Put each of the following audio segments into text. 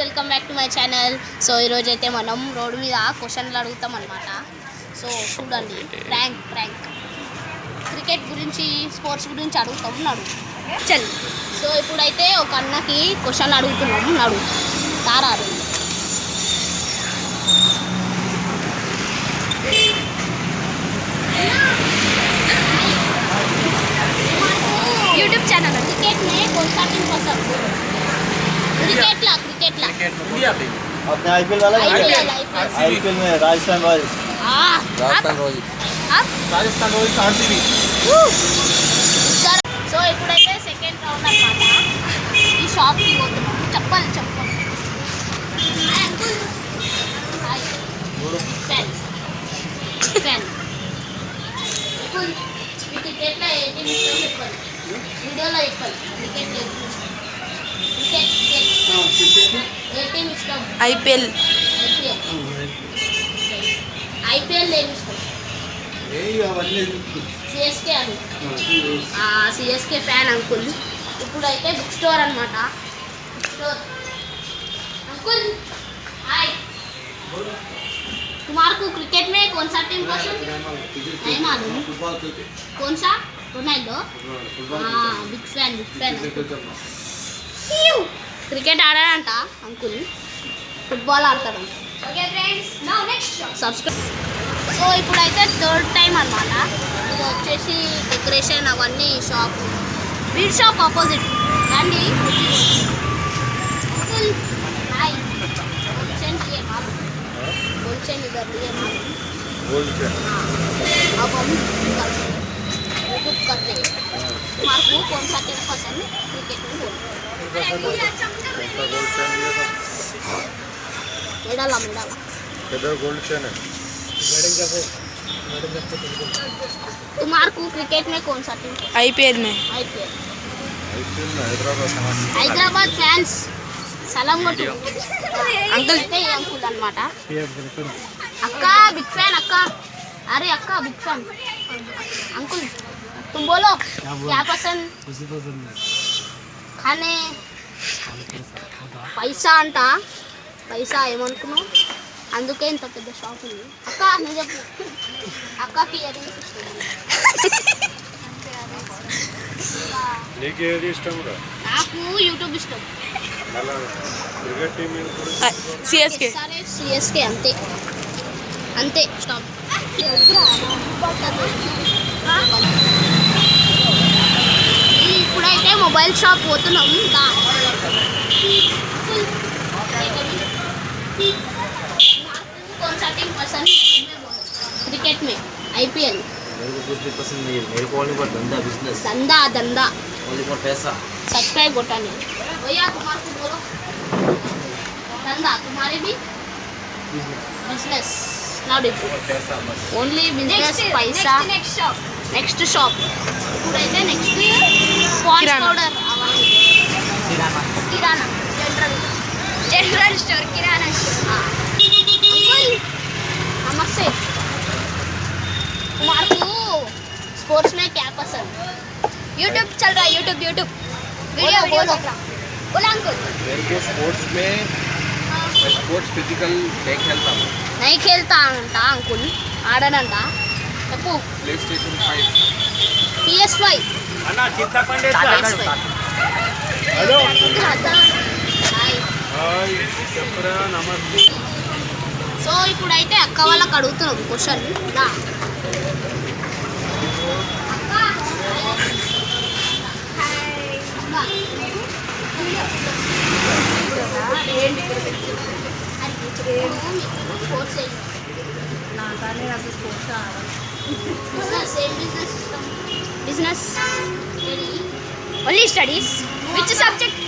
Welcome back to my channel. So ఈరోజు అయితే మనం రోడ్డు మీద క్వశ్చన్లు అడుగుతాం అన్నమాట. సో చూడండి, ప్రాంక్ క్రికెట్ గురించి స్పోర్ట్స్ గురించి అడుగుతాం నడు చల్. సో ఇప్పుడైతే ఒక అన్నకి క్వశ్చన్లు అడుగుతున్నాము నడు తారారు. यूट्यूब चैनल क्रिकेट में कौन सा टीम पसंद है? क्रिकेट ला इंडिया टीम अपने आईपीएल वाला आईपीएल में Rajasthan Royals Rajasthan Royals RCB. So ఇప్పుడైతే సెకండ్ రౌండ్ అన్నమాట. ఈ షాప్కి పోతున్నాం. చెప్పాలి క్రికెట్లో ఏ టీం ఇష్టం చెప్పాలి, వీడియోలో చెప్పాలి. క్రికెట్ ఏ టీం ఇష్టం? ఐపీఎల్ ఏమి ఇష్టం? సిఎస్కే అని సిఎస్కే ఫ్యాన్ అంకుల్. ఇప్పుడైతే బుక్ స్టోర్ అనమాట. బుక్ స్టోర్ अंकुल हाय, तुम्हारे को क्रिकेट में कौन सा टीम पसंद? नहीं मालूम. कौन सा? रोनाल्डो. हाँ, बिग फैन. क्रिकेट ఆడాడంట అంకుల్, ఫుట్బాల్ ఆడతాడంట. Okay friends, now next subscribe. So ఇప్పుడైతే థర్డ్ టైం అన్నమాట. ఇది వచ్చేసి డెకరేషన్ అవన్నీ షాప్, బీర్ షాప్ ఆపోజిట్ రండి. అంకుల్ हाय, गोल्ड किए मालूम? गोल्ड चेन इधर लिए मालूम? Gold chain. अब हम यूट्यूब करते हैं. तुम्हारे को कौन सा टीम पसंद है क्रिकेट में? बोलो. मेडाला किधर गोल्ड चेन है? तुम्हारे को क्रिकेट में कौन सा टीम? आईपीएल में आईपीएल में हैदराबाद फैंस సలాం కొట్టు అంకుల్. అంకుల్ అనమాట. అక్క బిగ్ ఫ్యాన్ అక్క. अरे अक्का बिग फैन. अंकुल तुम बोलो क्या पसंद? खाने पैसा అంట. పైసా ఏమనుకున్నావు? అందుకే ఇంత పెద్ద షాప్ ఉంది. అక్క నువ్వు చెప్పు. అక్కకి ఇయరింగ్స్ ఇష్టం. నాకు యూట్యూబ్ ఇష్టం. सीएसके సిఎస్కే అంతే స్టాప్. ఇప్పుడైతే మొబైల్ షాప్ పోతున్నాం. कौन सा टीम पसंद क्रिकेट में? आईपीएल. मेरे को कुछ भी पसंद नहीं है. मेरे को ओनली फॉर धंधा, बिजनेस. धंधा ओनली फॉर पैसा. सब्सक्राइब होता नहीं भैया. तुम्हारे को बोलो धंधा, तुम्हारे भी बिजनेस. नाउ ओनली बिजनेस पैसा. Next shop. ఇప్పుడైతే నెక్స్ట్ పాండ్స్ పౌడర్ అవన్నీ కిరాణా जनरल स्टोर किराना स्टोर. अंकुल नमस्ते. तुम्हारे को स्पोर्ट्स में क्या पसंद? यूट्यूब चल रहा है. यूट्यूब वीडियो बोलो अंकुल. मेरे को स्पोर्ट्स में स्पोर्ट्स फिजिकल नहीं नहीं खेलता हूँ. खेलता अंट अंकुल ఆడనంట. చెప్పు. Play station 5. PS5. అన్నా చిత్తపండి हेलो హాయ్ చెప్పరా నమస్తే. సో ఇప్పుడైతే అక్క వాళ్ళకి అడుగుతున్నాం question. Business only studies. Which subject?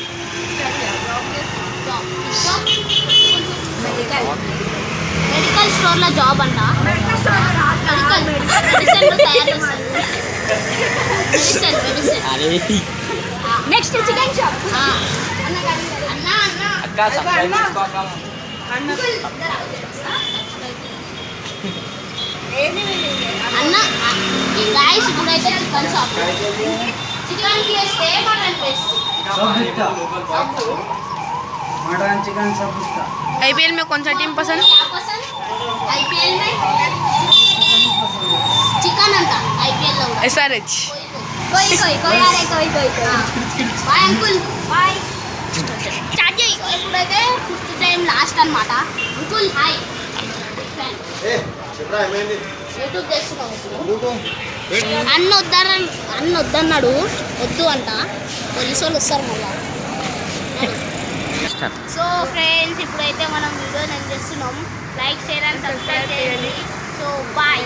Medical స్టోర్లో జాబ్ అంట. మెడిసిన్ తయారు చేస్తారు. మెడిసిన్. Next chicken shop. అన్న అన్న गाइस ఇప్పుడైతే chicken shop. Chicken place mutton place सब दिखता. मटन चिकन सब कुछ था। आईपीएल में कौन सा टीम पसंद? आईपीएल में चिकन अंटा आईपीएल లో కూడా एसआरएच। कोई अरे कोई బాయ్ అంకుల్ బాయ్ స్టార్ట్ చేయి ఇప్పుడైతే ఫిఫ్త్ టైం లాస్ట్ అన్నమాట అంకుల్ హాయ్ యూట్యూబ్ చేస్తున్నావు అన్న వద్దన్నాడు వద్దు అంట పోలీసు వాళ్ళు వస్తారు మళ్ళా సో ఫ్రెండ్స్ ఇప్పుడైతే మనం వీడియోని ఏం చేస్తున్నాం లైక్ షేర్ అండ్ సబ్స్క్రైబ్ చేయండి సో బాయ్